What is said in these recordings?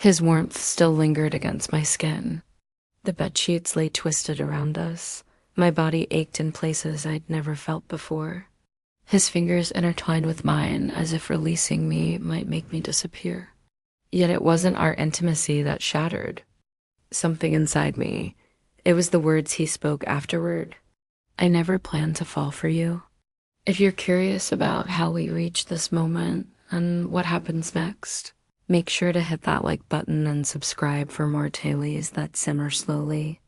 His warmth still lingered against my skin. The bedsheets lay twisted around us. My body ached in places I'd never felt before. His fingers intertwined with mine as if releasing me might make me disappear. Yet it wasn't our intimacy that shattered. Something inside me. It was the words he spoke afterward. I never planned to fall for you. If you're curious about how we reach this moment and what happens next, make sure to hit that like button and subscribe for more tales that simmer slowly,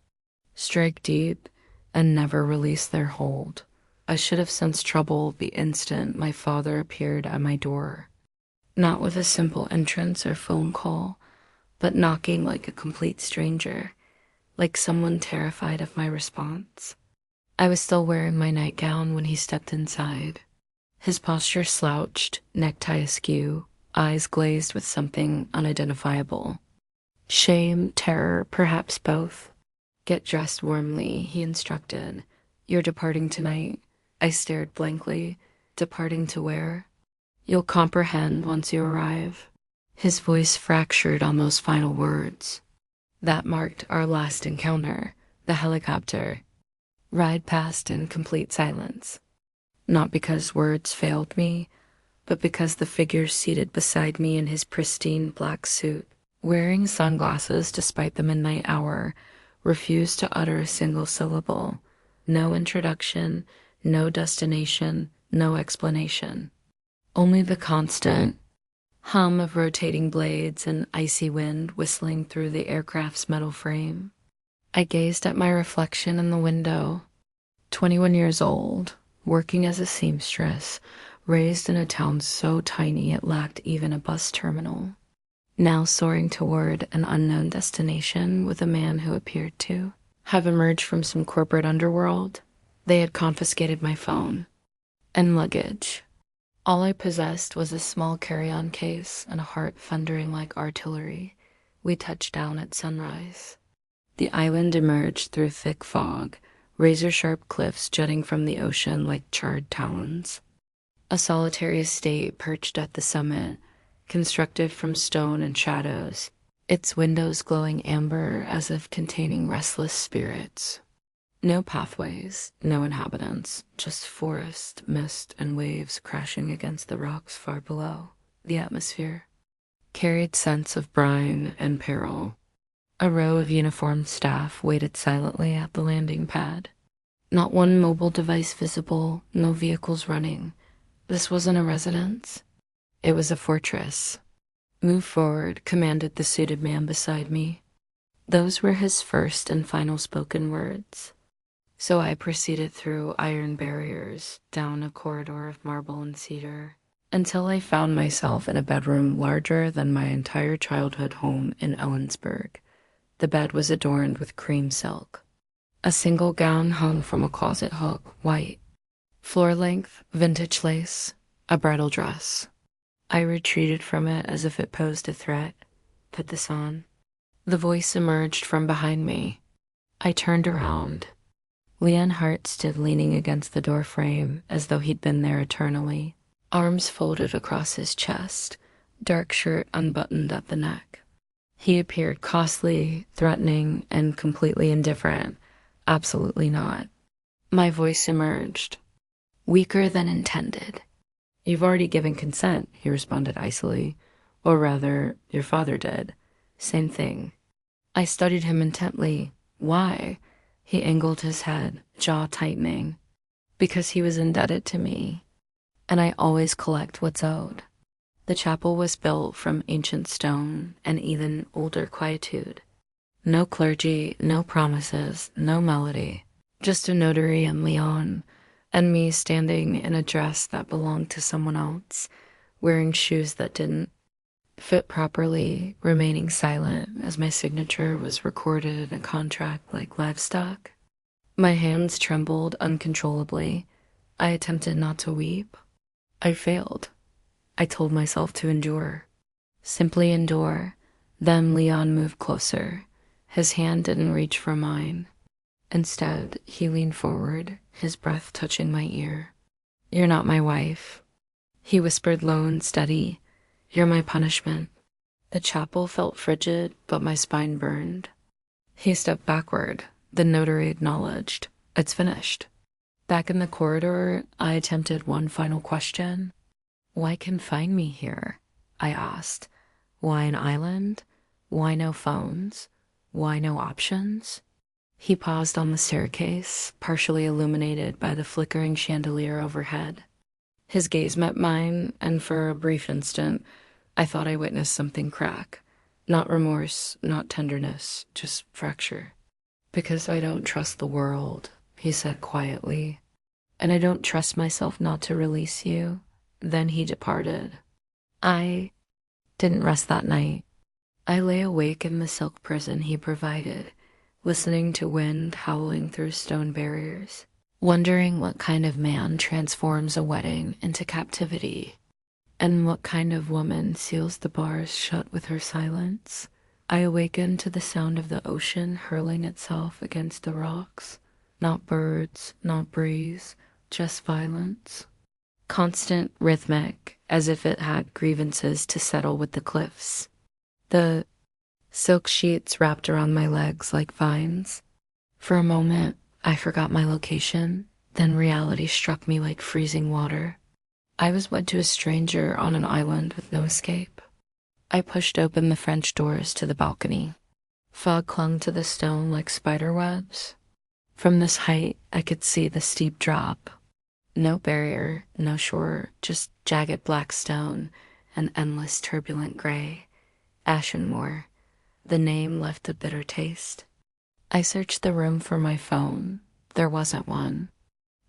strike deep, and never release their hold. I should have sensed trouble the instant my father appeared at my door. Not with a simple entrance or phone call, but knocking like a complete stranger, like someone terrified of my response. I was still wearing my nightgown when he stepped inside. His posture slouched, necktie askew, eyes glazed with something unidentifiable. Shame, terror, perhaps both. Get dressed warmly, he instructed. You're departing tonight. I stared blankly. Departing to where? You'll comprehend once you arrive. His voice fractured on those final words. That marked our last encounter, the helicopter. Ride past in complete silence. Not because words failed me, but because the figure seated beside me in his pristine black suit, wearing sunglasses despite the midnight hour, refused to utter a single syllable. No introduction, no destination, no explanation. Only the constant hum of rotating blades and icy wind whistling through the aircraft's metal frame. I gazed at my reflection in the window. 21 years old, working as a seamstress, raised in a town so tiny it lacked even a bus terminal. Now soaring toward an unknown destination with a man who appeared to have emerged from some corporate underworld. They had confiscated my phone and luggage. All I possessed was a small carry-on case and a heart thundering like artillery. We touched down at sunrise. The island emerged through thick fog, razor-sharp cliffs jutting from the ocean like charred talons. A solitary estate perched at the summit, constructed from stone and shadows, its windows glowing amber as if containing restless spirits. No pathways, no inhabitants, just forest, mist, and waves crashing against the rocks far below. The atmosphere carried scents of brine and peril. A row of uniformed staff waited silently at the landing pad. Not one mobile device visible, no vehicles running. This wasn't a residence. It was a fortress. Move forward, commanded the suited man beside me. Those were his first and final spoken words. So I proceeded through iron barriers, down a corridor of marble and cedar, until I found myself in a bedroom larger than my entire childhood home in Ellensburg. The bed was adorned with cream silk. A single gown hung from a closet hook, white. Floor-length, vintage lace, a bridal dress. I retreated from it as if it posed a threat. Put this on. The voice emerged from behind me. I turned around. Leon Hart stood leaning against the doorframe as though he'd been there eternally, arms folded across his chest, dark shirt unbuttoned at the neck. He appeared costly, threatening, and completely indifferent. Absolutely not. My voice emerged, weaker than intended. You've already given consent, he responded icily. Or rather, your father did. Same thing. I studied him intently. Why? He angled his head, jaw tightening. Because he was indebted to me, and I always collect what's owed. The chapel was built from ancient stone and even older quietude. No clergy, no promises, no melody. Just a notary and Leon, and me standing in a dress that belonged to someone else, wearing shoes that didn't fit properly, remaining silent as my signature was recorded in a contract like livestock. My hands trembled uncontrollably. I attempted not to weep. I failed. I told myself to endure. Simply endure. Then Leon moved closer. His hand didn't reach for mine. Instead, he leaned forward, his breath touching my ear. You're not my wife. He whispered low and steady. You're my punishment. The chapel felt frigid, but my spine burned. He stepped backward. The notary acknowledged. It's finished. Back in the corridor, I attempted one final question. Why confine me here? I asked. Why an island? Why no phones? Why no options? He paused on the staircase, partially illuminated by the flickering chandelier overhead. His gaze met mine, and for a brief instant, I thought I witnessed something crack. Not remorse, not tenderness, just fracture. Because I don't trust the world, he said quietly, and I don't trust myself not to release you. Then he departed. I didn't rest that night. I lay awake in the silk prison he provided, listening to wind howling through stone barriers, wondering what kind of man transforms a wedding into captivity, and what kind of woman seals the bars shut with her silence. I awakened to the sound of the ocean hurling itself against the rocks. Not birds, not breeze, just violence. Constant, rhythmic, as if it had grievances to settle with the cliffs. The silk sheets wrapped around my legs like vines. For a moment, I forgot my location, then reality struck me like freezing water. I was wed to a stranger on an island with no escape. I pushed open the French doors to the balcony. Fog clung to the stone like spider webs. From this height, I could see the steep drop. No barrier, no shore, just jagged black stone and endless turbulent gray. Ashenmore. The name left a bitter taste. I searched the room for my phone. There wasn't one.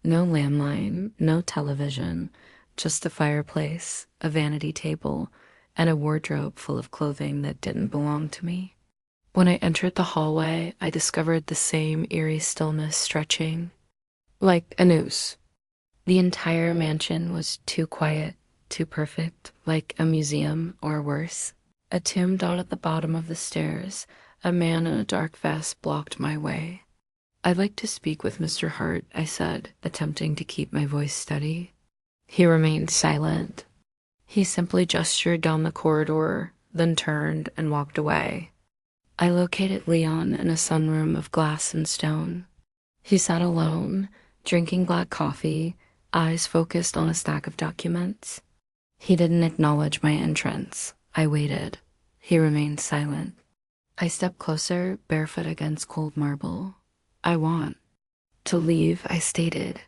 No landline, no television, just a fireplace, a vanity table, and a wardrobe full of clothing that didn't belong to me. When I entered the hallway, I discovered the same eerie stillness stretching, like a noose. The entire mansion was too quiet, too perfect, like a museum or worse. A tomb down at the bottom of the stairs, a man in a dark vest blocked my way. I'd like to speak with Mr. Hart, I said, attempting to keep my voice steady. He remained silent. He simply gestured down the corridor, then turned and walked away. I located Leon in a sunroom of glass and stone. He sat alone, drinking black coffee, eyes focused on a stack of documents. He didn't acknowledge my entrance. I waited. He remained silent. I stepped closer, barefoot against cold marble. I want to leave, I stated.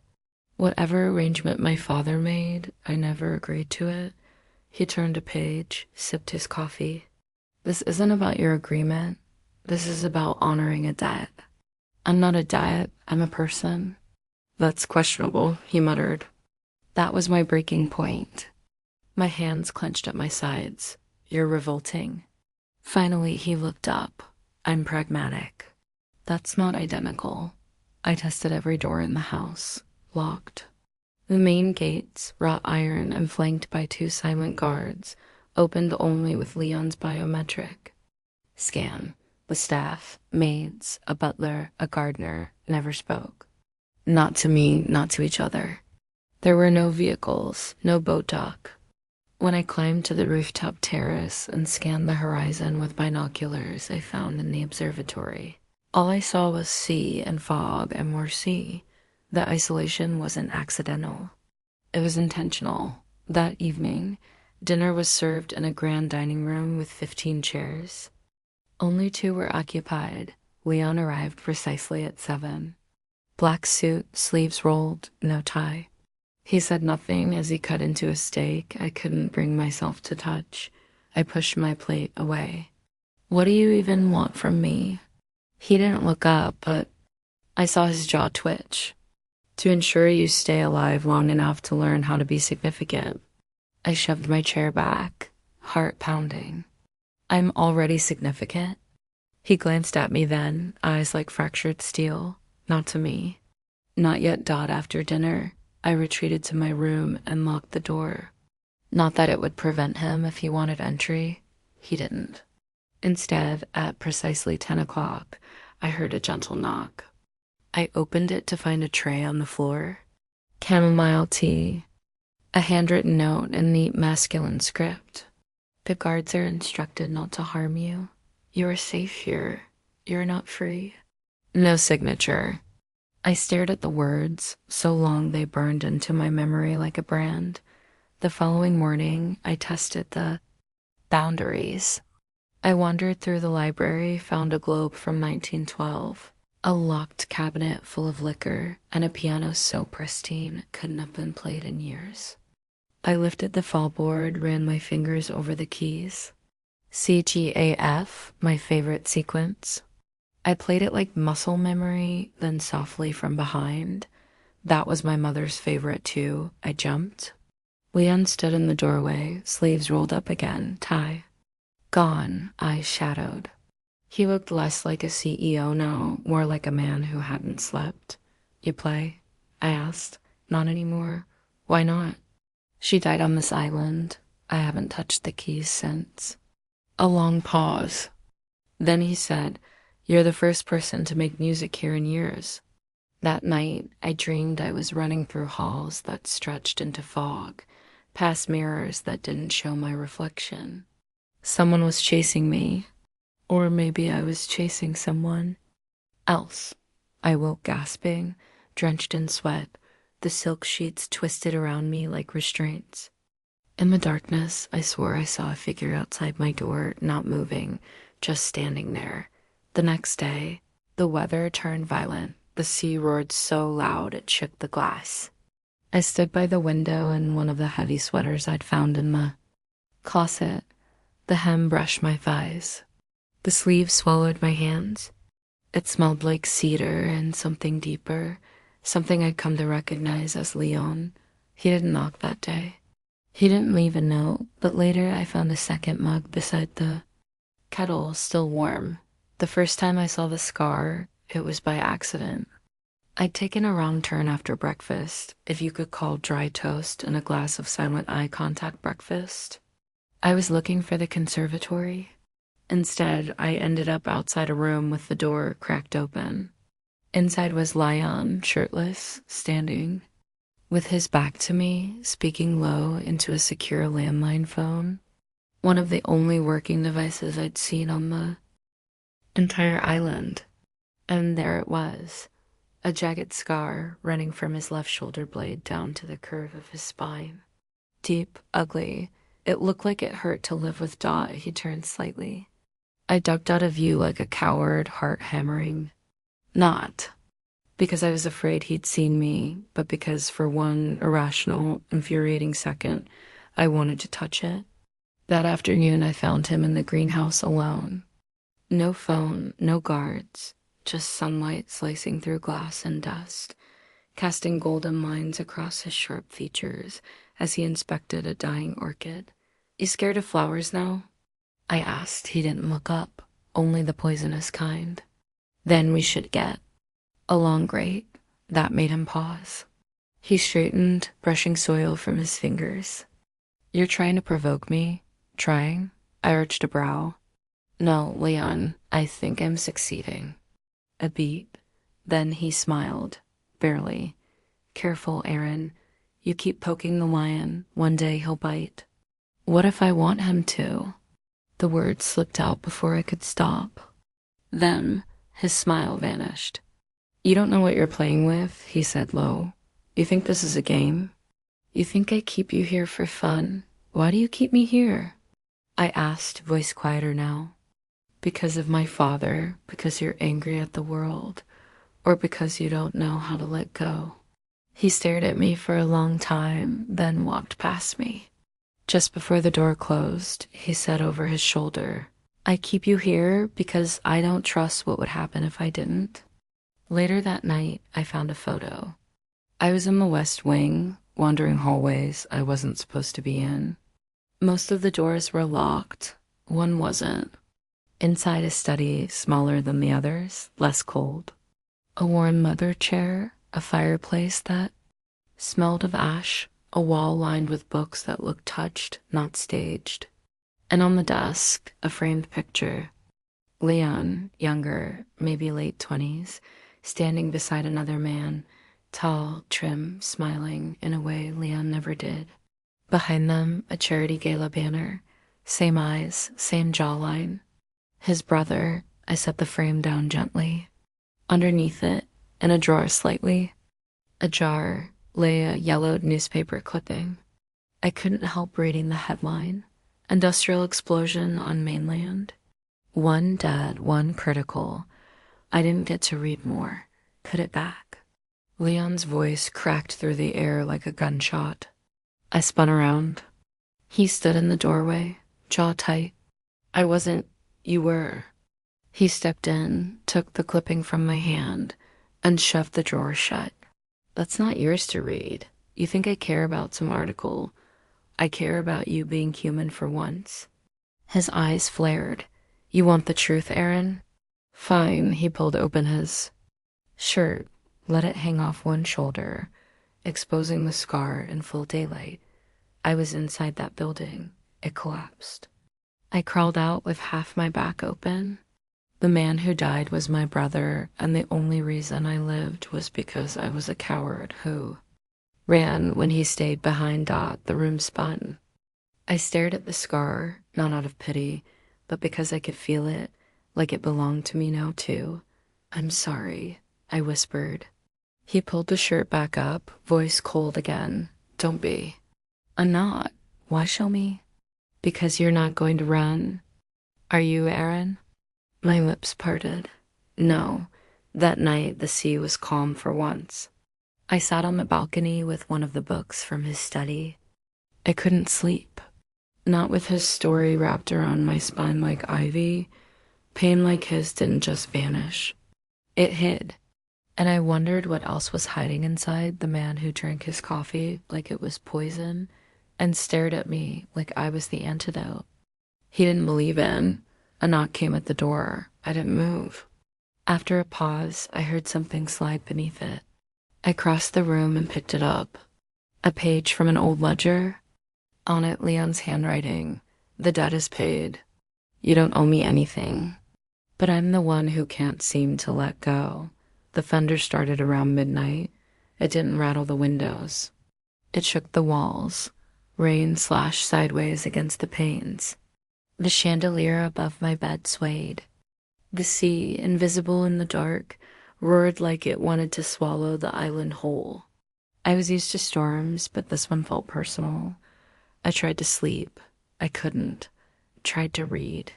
Whatever arrangement my father made, I never agreed to it. He turned a page, sipped his coffee. This isn't about your agreement. This is about honoring a debt. I'm not a debt, I'm a person. That's questionable, he muttered. That was my breaking point. My hands clenched at my sides. You're revolting. Finally, he looked up. I'm pragmatic. That's not identical. I tested every door in the house. Locked. The main gates, wrought iron and flanked by 2 silent guards, opened only with Leon's biometric. Scan. The staff, maids, a butler, a gardener, never spoke. Not to me, not to each other. There were no vehicles, no boat dock. When I climbed to the rooftop terrace and scanned the horizon with binoculars I found in the observatory, all I saw was sea and fog and more sea. The isolation wasn't accidental. It was intentional. That evening, dinner was served in a grand dining room with 15 chairs. Only 2 were occupied. Leon arrived precisely at 7. Black suit, sleeves rolled, no tie. He said nothing as he cut into a steak I couldn't bring myself to touch. I pushed my plate away. What do you even want from me? He didn't look up, but I saw his jaw twitch. To ensure you stay alive long enough to learn how to be significant. I shoved my chair back, heart pounding. I'm already significant. He glanced at me then, eyes like fractured steel. Not to me. Not yet. After dinner, I retreated to my room and locked the door. Not that it would prevent him if he wanted entry. He didn't. Instead, at precisely 10 o'clock, I heard a gentle knock. I opened it to find a tray on the floor. Chamomile tea. A handwritten note in neat masculine script. The guards are instructed not to harm you. You are safe here. You're not free. No signature. I stared at the words, so long they burned into my memory like a brand. The following morning, I tested the boundaries. I wandered through the library, found a globe from 1912, a locked cabinet full of liquor, and a piano so pristine it couldn't have been played in years. I lifted the fallboard, ran my fingers over the keys. CGAF, my favorite sequence. I played it like muscle memory, then softly from behind. That was my mother's favorite too. I jumped. Leon stood in the doorway, sleeves rolled up again, tie. Gone, eyes shadowed. He looked less like a CEO now, more like a man who hadn't slept. You play? I asked. Not anymore. Why not? She died on this island. I haven't touched the keys since. A long pause. Then he said, "You're the first person to make music here in years." That night, I dreamed I was running through halls that stretched into fog, past mirrors that didn't show my reflection. Someone was chasing me, or maybe I was chasing someone else. I woke gasping, drenched in sweat, the silk sheets twisted around me like restraints. In the darkness, I swore I saw a figure outside my door, not moving, just standing there. The next day, the weather turned violent. The sea roared so loud it shook the glass. I stood by the window in one of the heavy sweaters I'd found in the closet. The hem brushed my thighs. The sleeve swallowed my hands. It smelled like cedar and something deeper, something I'd come to recognize as Leon. He didn't knock that day. He didn't leave a note, but later I found a second mug beside the kettle, still warm. The first time I saw the scar, it was by accident. I'd taken a wrong turn after breakfast, if you could call dry toast and a glass of silent eye contact breakfast. I was looking for the conservatory. Instead, I ended up outside a room with the door cracked open. Inside was Leon, shirtless, standing, with his back to me, speaking low into a secure landline phone, one of the only working devices I'd seen on the entire island. And there it was, a jagged scar running from his left shoulder blade down to the curve of his spine. Deep, ugly. It looked like it hurt to live with Dot. He turned slightly. I ducked out of view like a coward, heart hammering. Not because I was afraid he'd seen me, but because for one irrational, infuriating second, I wanted to touch it. That afternoon, I found him in the greenhouse alone. No phone, no guards, just sunlight slicing through glass and dust, casting golden lines across his sharp features as he inspected a dying orchid. "You scared of flowers now?" I asked. He didn't look up, only the poisonous kind. "Then we should get along great." That made him pause. He straightened, brushing soil from his fingers. "You're trying to provoke me?" "Trying?" I arched a brow. "No, Leon, I think I'm succeeding." A beat. Then he smiled, barely. "Careful, Aaron. You keep poking the lion. One day he'll bite." "What if I want him to?" The words slipped out before I could stop. Then his smile vanished. "You don't know what you're playing with," he said low. "You think this is a game? You think I keep you here for fun? Why do you keep me here?" I asked, voice quieter now. "Because of my father, because you're angry at the world, or because you don't know how to let go?" He stared at me for a long time, then walked past me. Just before the door closed, he said over his shoulder, "I keep you here because I don't trust what would happen if I didn't." Later that night, I found a photo. I was in the West Wing, wandering hallways I wasn't supposed to be in. Most of the doors were locked. One wasn't. Inside a study smaller than the others, less cold. A worn leather chair, a fireplace that smelled of ash, a wall lined with books that looked touched, not staged. And on the desk, a framed picture. Leon, younger, maybe late 20s, standing beside another man, tall, trim, smiling in a way Leon never did. Behind them, a charity gala banner, Same eyes, same jawline. His brother. I set the frame down gently. Underneath it, in a drawer slightly, ajar, lay a yellowed newspaper clipping. I couldn't help reading the headline. Industrial explosion on mainland. One dead, one critical. I didn't get to read more. Put it back. Leon's voice cracked through the air like a gunshot. I spun around. He stood in the doorway, jaw tight. I wasn't. You were. He stepped in, took the clipping from my hand, and shoved the drawer shut. That's not yours to read. You think I care about some article. I care about you being human for once. His eyes flared. You want the truth, Aaron? Fine, he pulled open his shirt, let it hang off one shoulder, exposing the scar in full daylight. I was inside that building. It collapsed. I crawled out with half my back open. The man who died was my brother, and the only reason I lived was because I was a coward who ran when he stayed behind. The room spun. I stared at the scar, not out of pity, but because I could feel it, like it belonged to me now too. I'm sorry, I whispered. He pulled the shirt back up, voice cold again. Don't be. I'm not. Why show me? Because you're not going to run. Are you, Aaron? My lips parted. No. That night the sea was calm for once. I sat on the balcony with one of the books from his study. I couldn't sleep. Not with his story wrapped around my spine like ivy. Pain like his didn't just vanish. It hid. And I wondered what else was hiding inside the man who drank his coffee like it was poison and stared at me like I was the antidote. He didn't believe in. A knock came at the door. I didn't move. After a pause, I heard something slide beneath it. I crossed the room and picked it up. A page from an old ledger. On it, Leon's handwriting. The debt is paid. You don't owe me anything. But I'm the one who can't seem to let go. The thunder started around midnight. It didn't rattle the windows. It shook the walls. Rain slashed sideways against the panes. The chandelier above my bed swayed. The sea, invisible in the dark, roared like it wanted to swallow the island whole. I was used to storms, but this one felt personal. I tried to sleep. I couldn't. Tried to read.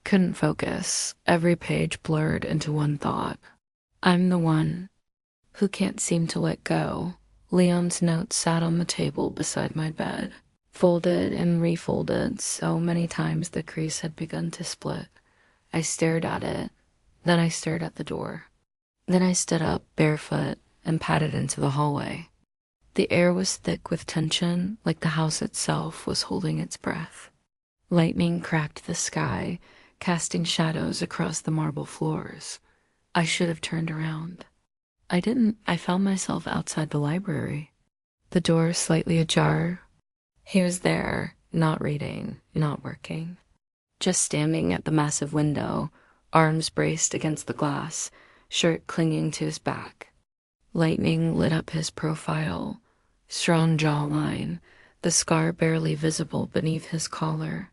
Couldn't focus. Every page blurred into one thought. I'm the one who can't seem to let go. Leon's note sat on the table beside my bed, folded and refolded so many times the crease had begun to split. I stared at it. Then I stared at the door. Then I stood up barefoot and padded into the hallway. The air was thick with tension, like the house itself was holding its breath. Lightning cracked the sky, casting shadows across the marble floors. I should have turned around. I didn't. I found myself outside the library. The door slightly ajar. He was there, not reading, not working. Just standing at the massive window, arms braced against the glass, shirt clinging to his back. Lightning lit up his profile, strong jawline, the scar barely visible beneath his collar.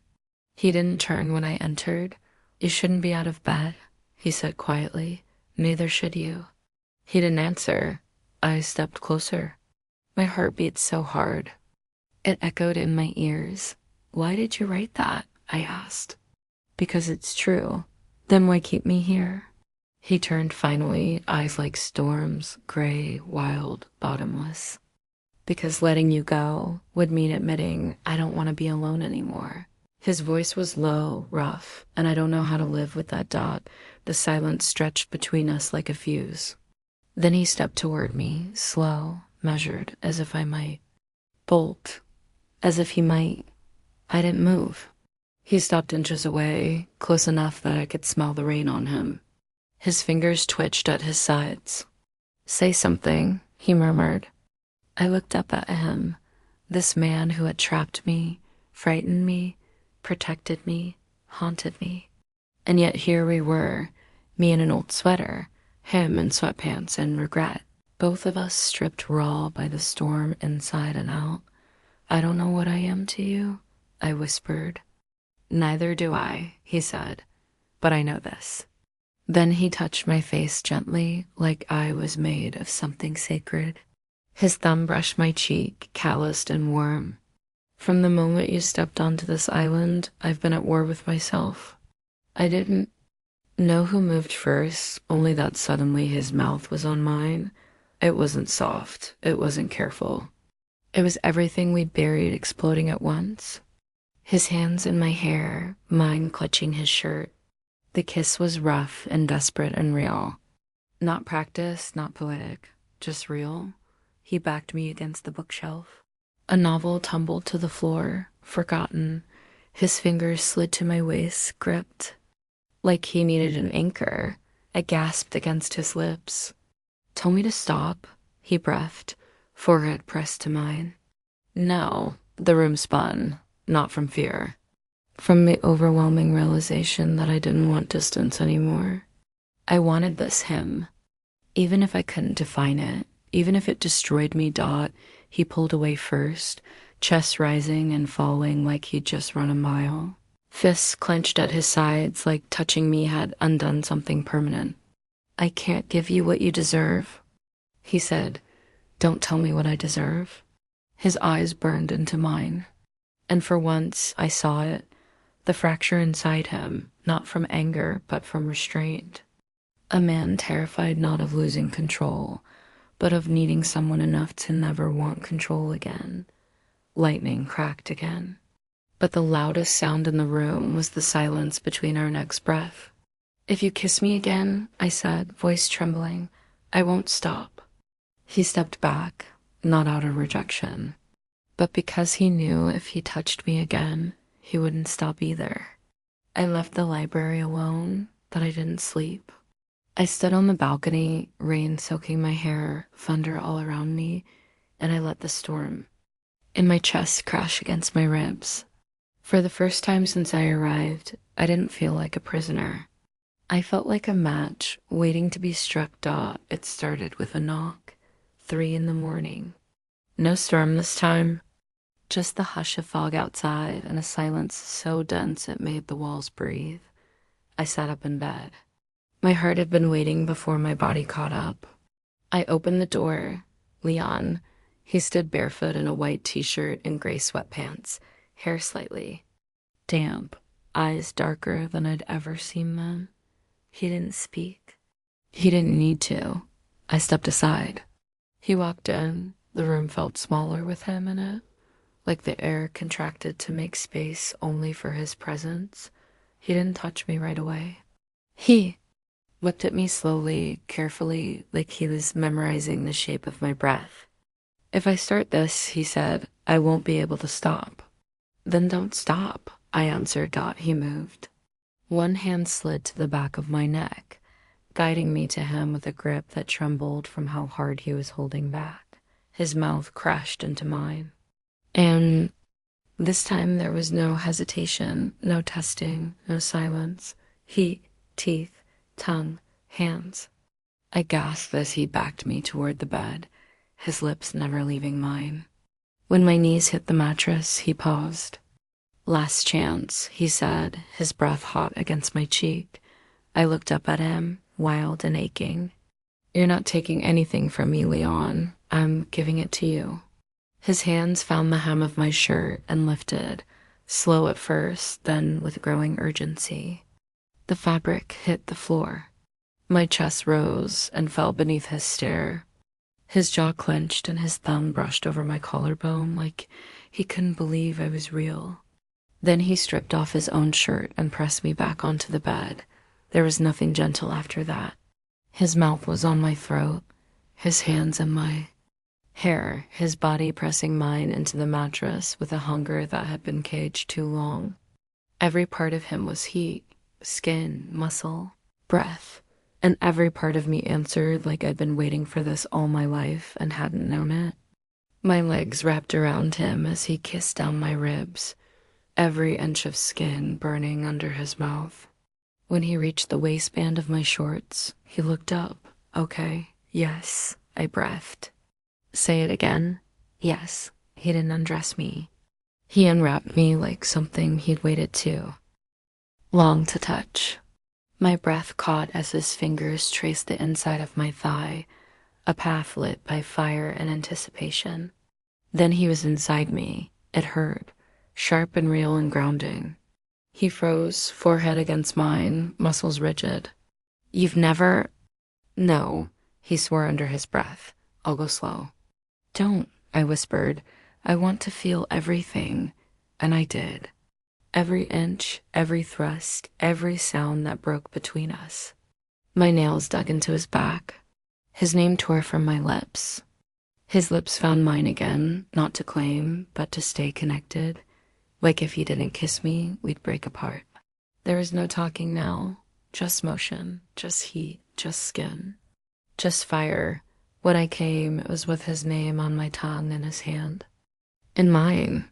He didn't turn when I entered. You shouldn't be out of bed, he said quietly. Neither should you. He didn't answer. I stepped closer. My heart beat so hard. It echoed in my ears. Why did you write that? I asked. Because it's true. Then why keep me here? He turned finally, eyes like storms, gray, wild, bottomless. Because letting you go would mean admitting I don't want to be alone anymore. His voice was low, rough, and I don't know how to live with that dot. The silence stretched between us like a fuse. Then he stepped toward me, slow, measured, as if I might bolt, as if he might. I didn't move. He stopped inches away, close enough that I could smell the rain on him. His fingers twitched at his sides. Say something, he murmured. I looked up at him, this man who had trapped me, frightened me, protected me, haunted me. And yet here we were, me in an old sweater, him in sweatpants and regret. Both of us stripped raw by the storm inside and out. I don't know what I am to you, I whispered. Neither do I, he said, but I know this. Then he touched my face gently, like I was made of something sacred. His thumb brushed my cheek, calloused and warm. From the moment you stepped onto this island, I've been at war with myself. I didn't know who moved first, only that suddenly his mouth was on mine. It wasn't soft. It wasn't careful. It was everything we'd buried exploding at once. His hands in my hair, mine clutching his shirt. The kiss was rough and desperate and real. Not practiced, not poetic, just real. He backed me against the bookshelf. A novel tumbled to the floor, forgotten. His fingers slid to my waist, gripped. Like he needed an anchor. I gasped against his lips. Tell me to stop, he breathed, forehead pressed to mine. No, the room spun, not from fear. From the overwhelming realization that I didn't want distance anymore. I wanted this him. Even if I couldn't define it, even if it destroyed me. He pulled away first, chest rising and falling like he'd just run a mile. Fists clenched at his sides like touching me had undone something permanent. I can't give you what you deserve, he said. Don't tell me what I deserve. His eyes burned into mine. And for once, I saw it. The fracture inside him, not from anger, but from restraint. A man terrified not of losing control, but of needing someone enough to never want control again. Lightning cracked again. But the loudest sound in the room was the silence between our next breath. If you kiss me again, I said, voice trembling, I won't stop. He stepped back, not out of rejection, but because he knew if he touched me again, he wouldn't stop either. I left the library alone, but I didn't sleep. I stood on the balcony, rain soaking my hair, thunder all around me, and I let the storm in my chest crash against my ribs. For the first time since I arrived, I didn't feel like a prisoner. I felt like a match waiting to be struck. It started with a knock, 3 a.m. No storm this time. Just the hush of fog outside and a silence so dense it made the walls breathe. I sat up in bed. My heart had been waiting before my body caught up. I opened the door. Leon. He stood barefoot in a white t-shirt and gray sweatpants, hair slightly damp, eyes darker than I'd ever seen them. He didn't speak. He didn't need to. I stepped aside. He walked in. The room felt smaller with him in it. Like the air contracted to make space only for his presence. He didn't touch me right away. He looked at me slowly, carefully, like he was memorizing the shape of my breath. If I start this, he said, I won't be able to stop. Then don't stop, I answered. He moved. One hand slid to the back of my neck, guiding me to him with a grip that trembled from how hard he was holding back. His mouth crashed into mine. And this time there was no hesitation, no testing, no silence. Heat, teeth, tongue, hands. I gasped as he backed me toward the bed, his lips never leaving mine. When my knees hit the mattress, he paused. Last chance, he said, his breath hot against my cheek. I looked up at him, wild and aching. You're not taking anything from me, Leon. I'm giving it to you. His hands found the hem of my shirt and lifted, slow at first, then with growing urgency. The fabric hit the floor. My chest rose and fell beneath his stare. His jaw clenched and his thumb brushed over my collarbone like he couldn't believe I was real. Then he stripped off his own shirt and pressed me back onto the bed. There was nothing gentle after that. His mouth was on my throat, his hands in my hair, his body pressing mine into the mattress with a hunger that had been caged too long. Every part of him was heat, skin, muscle, breath, and every part of me answered like I'd been waiting for this all my life and hadn't known it. My legs wrapped around him as he kissed down my ribs, every inch of skin burning under his mouth. When he reached the waistband of my shorts, he looked up. Okay, yes, I breathed. Say it again. Yes, he didn't undress me. He unwrapped me like something he'd waited to. long to touch. My breath caught as his fingers traced the inside of my thigh, a path lit by fire and anticipation. Then he was inside me. It hurt, sharp and real and grounding. He froze, forehead against mine, muscles rigid. You've never... No, he swore under his breath. I'll go slow. Don't, I whispered. I want to feel everything. And I did. Every inch, every thrust, every sound that broke between us. My nails dug into his back. His name tore from my lips. His lips found mine again, not to claim, but to stay connected. Like if he didn't kiss me, we'd break apart. There was no talking now, just motion, just heat, just skin, just fire. When I came, it was with his name on my tongue and his hand. In mine.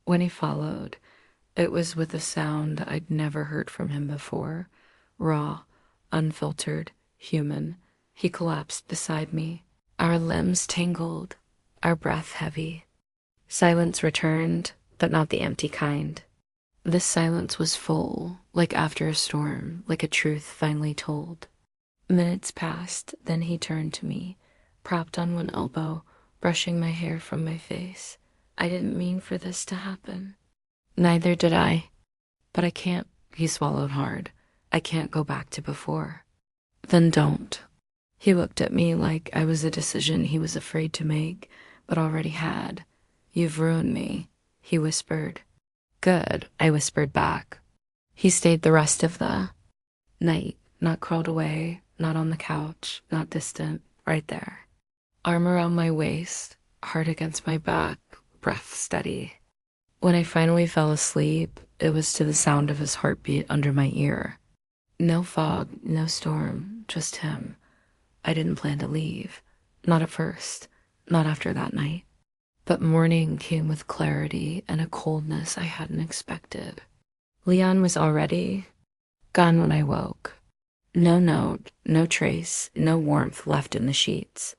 When he followed, it was with a sound I'd never heard from him before. Raw, unfiltered, human. He collapsed beside me. Our limbs tangled, our breath heavy. Silence returned, but not the empty kind. This silence was full, like after a storm, like a truth finally told. Minutes passed, then he turned to me, propped on one elbow, brushing my hair from my face. I didn't mean for this to happen. Neither did I. But I can't, he swallowed hard. I can't go back to before. Then don't. He looked at me like I was a decision he was afraid to make, but already had. You've ruined me, he whispered. Good, I whispered back. He stayed the rest of the night, not curled away, not on the couch, not distant, right there. Arm around my waist, heart against my back, breath steady. When I finally fell asleep, it was to the sound of his heartbeat under my ear. No fog, no storm, just him. I didn't plan to leave. Not at first. Not after that night. But morning came with clarity and a coldness I hadn't expected. Leon was already gone when I woke. No note, no trace, no warmth left in the sheets.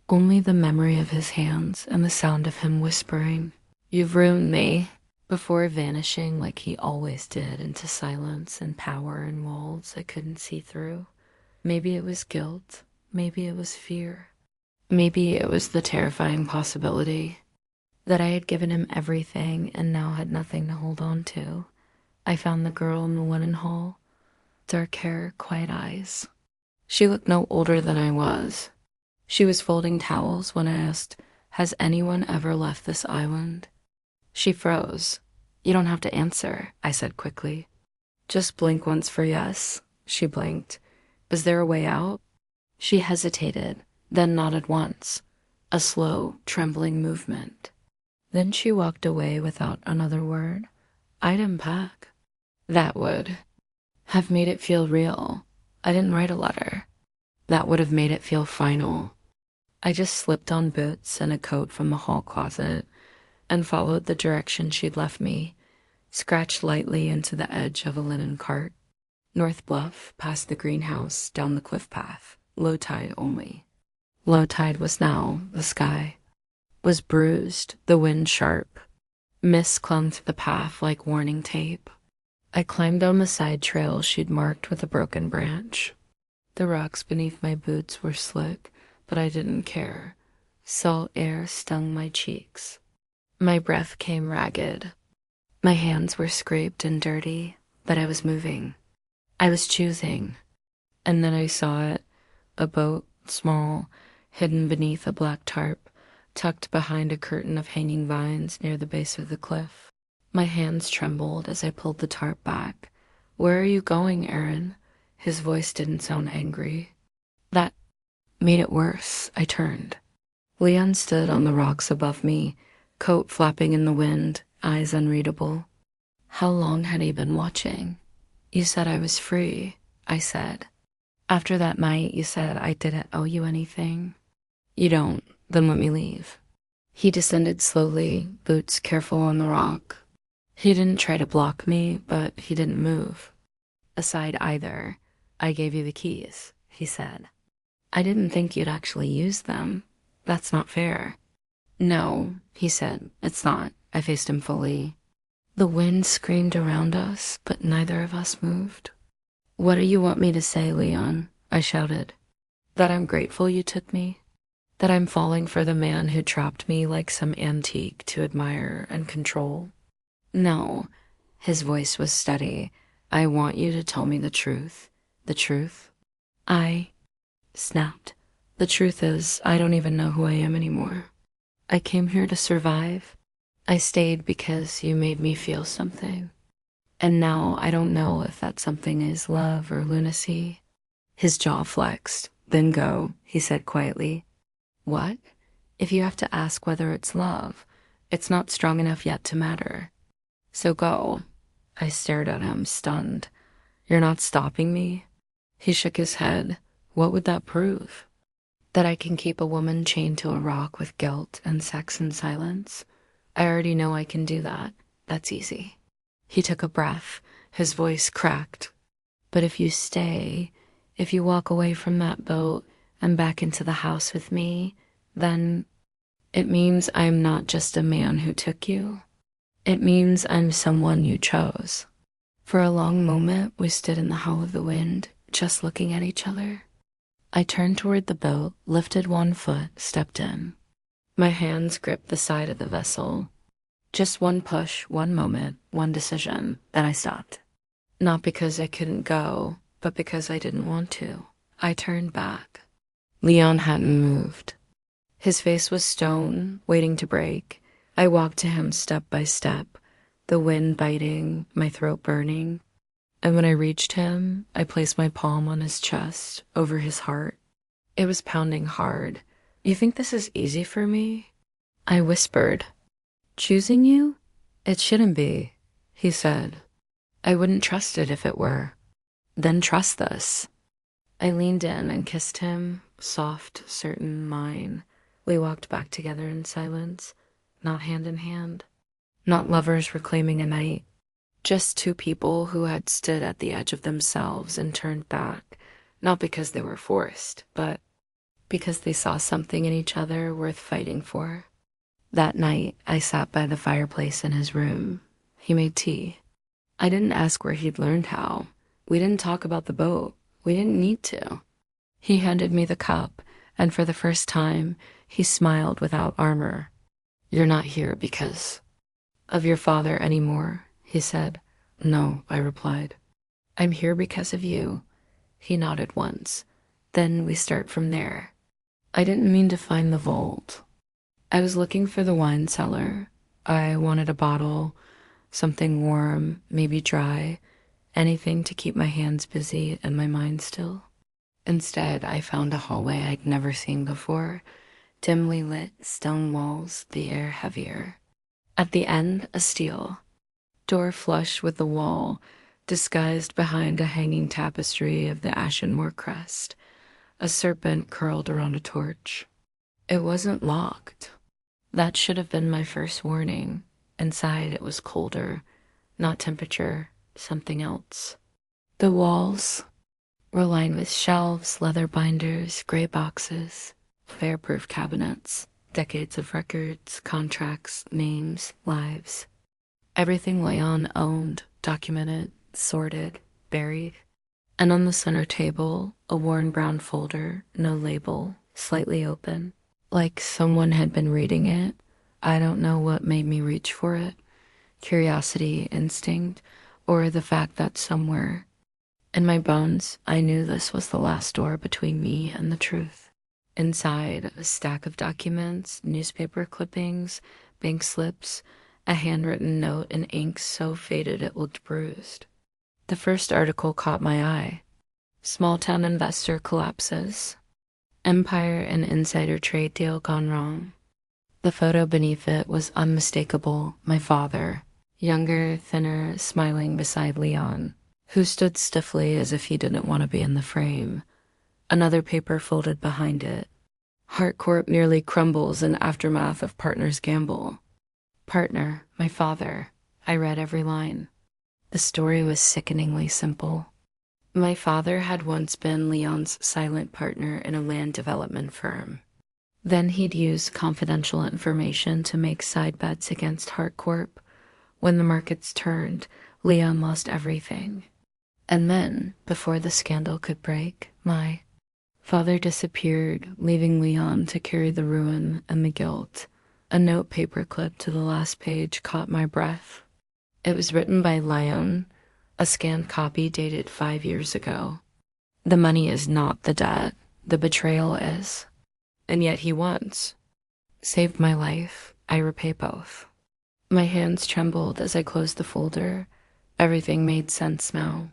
Only the memory of his hands and the sound of him whispering, "You've ruined me," before vanishing like he always did into silence and power and walls I couldn't see through. Maybe it was guilt. Maybe it was fear. Maybe it was the terrifying possibility that I had given him everything and now had nothing to hold on to. I found the girl in the linen hall. Dark hair, quiet eyes. She looked no older than I was. She was folding towels when I asked, "Has anyone ever left this island?" She froze. "You don't have to answer," I said quickly. "Just blink once for yes." She blinked. "Was there a way out?" She hesitated, then nodded once, a slow, trembling movement. Then she walked away without another word. I'd unpack. That would have made it feel real. I didn't write a letter. That would have made it feel final. I just slipped on boots and a coat from the hall closet and followed the direction she'd left me, scratched lightly into the edge of a linen cart. North Bluff, past the greenhouse, down the cliff path. Low tide only. Low tide was now. The sky was bruised, the wind sharp. Mist clung to the path like warning tape. I climbed down the side trail she'd marked with a broken branch. The rocks beneath my boots were slick, but I didn't care. Salt air stung my cheeks. My breath came ragged. My hands were scraped and dirty, but I was moving. I was choosing. And then I saw it. A boat, small, hidden beneath a black tarp, tucked behind a curtain of hanging vines near the base of the cliff. My hands trembled as I pulled the tarp back. "Where are you going, Aaron?" His voice didn't sound angry. That made it worse. I turned. Leon stood on the rocks above me, coat flapping in the wind, eyes unreadable. How long had he been watching? "You said I was free," I said. "After that night, you said I didn't owe you anything." "You don't. Then let me leave." He descended slowly, boots careful on the rock. He didn't try to block me, but he didn't move. "Aside either. I gave you the keys," he said. "I didn't think you'd actually use them. That's not fair." "No," he said. "It's not." I faced him fully. The wind screamed around us, but neither of us moved. "What do you want me to say, Leon?" I shouted. "That I'm grateful you took me? That I'm falling for the man who trapped me like some antique to admire and control?" "No." His voice was steady. "I want you to tell me the truth." "The truth?" I snapped. "The truth is, I don't even know who I am anymore. I came here to survive. I stayed because you made me feel something. And now I don't know if that something is love or lunacy." His jaw flexed. "Then go," he said quietly. "What? If you have to ask whether it's love, it's not strong enough yet to matter. So go." I stared at him, stunned. "You're not stopping me?" He shook his head. "What would that prove? That I can keep a woman chained to a rock with guilt and sex and silence? I already know I can do that. That's easy." He took a breath. His voice cracked. "But if you stay, if you walk away from that boat and back into the house with me, then it means I'm not just a man who took you. It means I'm someone you chose." For a long moment, we stood in the howl of the wind, just looking at each other. I turned toward the boat, lifted one foot, stepped in. My hands gripped the side of the vessel. Just one push, one moment, one decision, then I stopped. Not because I couldn't go, but because I didn't want to. I turned back. Leon hadn't moved. His face was stone, waiting to break. I walked to him step by step, the wind biting, my throat burning. And when I reached him, I placed my palm on his chest, over his heart. It was pounding hard. "You think this is easy for me?" I whispered. "Choosing you? It shouldn't be," he said. "I wouldn't trust it if it were." "Then trust this." I leaned in and kissed him, soft, certain, mine. We walked back together in silence, not hand in hand, not lovers reclaiming a night, just two people who had stood at the edge of themselves and turned back, not because they were forced, but because they saw something in each other worth fighting for. That night, I sat by the fireplace in his room. He made tea. I didn't ask where he'd learned how. We didn't talk about the boat. We didn't need to. He handed me the cup, and for the first time, he smiled without armor. "You're not here because of your father anymore," he said. "No," I replied. "I'm here because of you." He nodded once. "Then we start from there." I didn't mean to find the vault. I was looking for the wine cellar. I wanted a bottle, something warm, maybe dry, anything to keep my hands busy and my mind still. Instead, I found a hallway I'd never seen before, dimly lit, stone walls, the air heavier. At the end, a steel door flush with the wall, disguised behind a hanging tapestry of the Ashenmore crest, a serpent curled around a torch. It wasn't locked. That should have been my first warning. Inside, it was colder, not temperature, something else. The walls were lined with shelves, leather binders, gray boxes, fireproof cabinets, decades of records, contracts, names, lives. Everything Leon owned, documented, sorted, buried. And on the center table, a worn brown folder, no label, slightly open. Like someone had been reading it. I don't know what made me reach for it. Curiosity, instinct, or the fact that somewhere in my bones, I knew this was the last door between me and the truth. Inside, a stack of documents, newspaper clippings, bank slips, a handwritten note in ink so faded it looked bruised. The first article caught my eye. Small-town investor collapses. Empire and insider trade deal gone wrong. The photo beneath it was unmistakable, my father, younger, thinner, smiling beside Leon, who stood stiffly as if he didn't want to be in the frame. Another paper folded behind it. Hartcorp nearly crumbles in aftermath of partner's gamble. Partner, my father. I read every line. The story was sickeningly simple. My father had once been Leon's silent partner in a land development firm. Then he'd used confidential information to make side bets against Hartcorp, When the markets turned, Leon lost everything. And then, before the scandal could break, my father disappeared, leaving Leon to carry the ruin and the guilt. A note paperclip to the last page caught my breath. It was written by Leon, a scanned copy dated 5 years ago. The money is not the debt, the betrayal is. And yet he once saved my life. I repay both. My hands trembled as I closed the folder. Everything made sense now.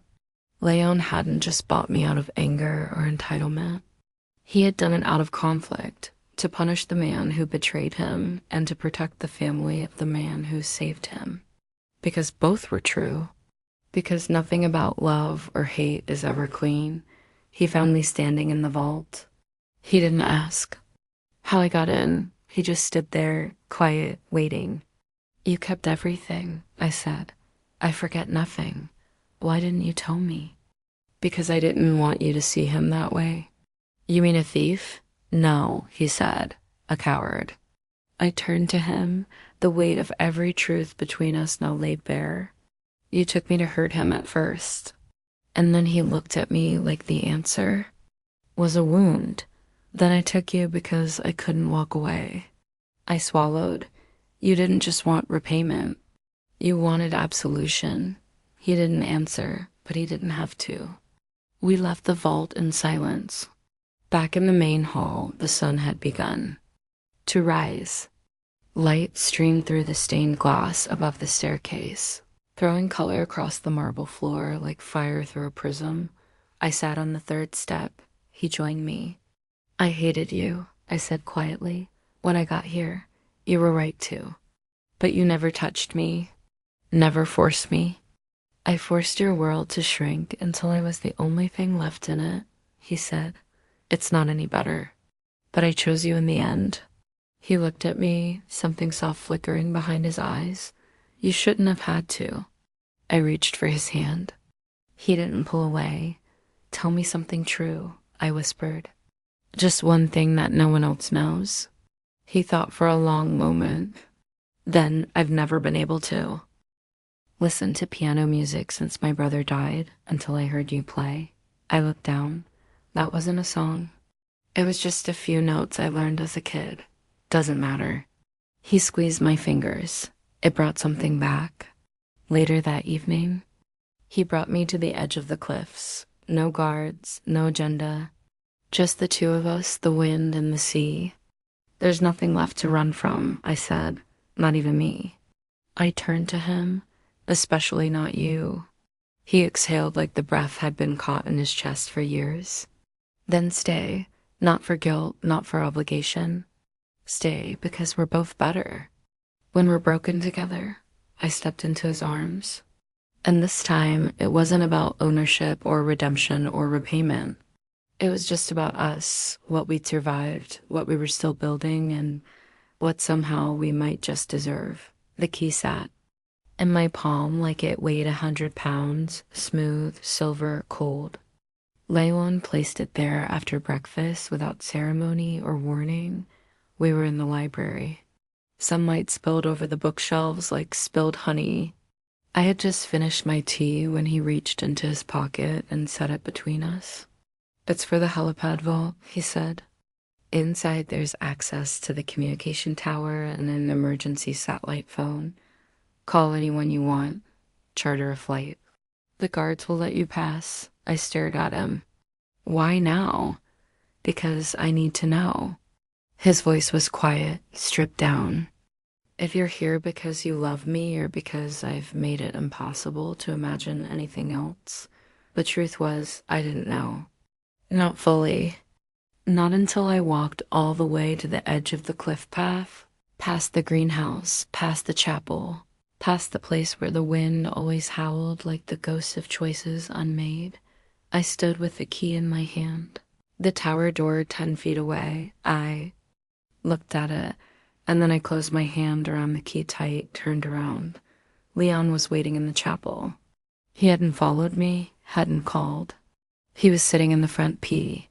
Leon hadn't just bought me out of anger or entitlement. He had done it out of conflict, to punish the man who betrayed him and to protect the family of the man who saved him. Because both were true. Because nothing about love or hate is ever clean. He found me standing in the vault. He didn't ask how I got in. He just stood there, quiet, waiting. "You kept everything," I said. "I forget nothing. Why didn't you tell me?" "Because I didn't want you to see him that way." "You mean a thief?" "No," he said, "a coward." I turned to him. The weight of every truth between us now laid bare. "You took me to hurt him at first." And then he looked at me like the answer was a wound. "Then I took you because I couldn't walk away." I swallowed. "You didn't just want repayment. You wanted absolution." He didn't answer, but he didn't have to. We left the vault in silence. Back in the main hall, the sun had begun to rise. Light streamed through the stained glass above the staircase, throwing color across the marble floor like fire through a prism. I sat on the third step. He joined me. "I hated you," I said quietly. "When I got here, you were right to. But you never touched me, never forced me." "I forced your world to shrink until I was the only thing left in it," he said. "It's not any better. But I chose you in the end." He looked at me, something soft flickering behind his eyes. "You shouldn't have had to." I reached for his hand. He didn't pull away. "Tell me something true," I whispered. "Just one thing that no one else knows." He thought for a long moment. "Then I've never been able to." "Listened to piano music since my brother died until I heard you play." I looked down. "That wasn't a song. It was just a few notes I learned as a kid. Doesn't matter." He squeezed my fingers. It brought something back. Later that evening, he brought me to the edge of the cliffs. No guards, no agenda. Just the two of us, the wind and the sea. "There's nothing left to run from," I said. "Not even me." I turned to him. "Especially not you." He exhaled like the breath had been caught in his chest for years. "Then stay. Not for guilt, not for obligation. Stay because we're both better. When we're broken together." I stepped into his arms. And this time, it wasn't about ownership or redemption or repayment. It was just about us, what we'd survived, what we were still building, and what somehow we might just deserve. The key sat in my palm like it weighed 100 pounds, smooth, silver, cold. Leon placed it there after breakfast without ceremony or warning. We were in the library. Sunlight spilled over the bookshelves like spilled honey. I had just finished my tea when he reached into his pocket and set it between us. "It's for the helipad vault," he said. "Inside there's access to the communication tower and an emergency satellite phone. Call anyone you want. Charter a flight. The guards will let you pass." I stared at him. "Why now?" "Because I need to know." His voice was quiet, stripped down. "If you're here because you love me or because I've made it impossible to imagine anything else." The truth was, I didn't know. Not fully. Not until I walked all the way to the edge of the cliff path, past the greenhouse, past the chapel, past the place where the wind always howled like the ghosts of choices unmade. I stood with the key in my hand. The tower door 10 feet away. I looked at it, and then I closed my hand around the key tight, turned around. Leon was waiting in the chapel. He hadn't followed me, hadn't called. He was sitting in the front pew,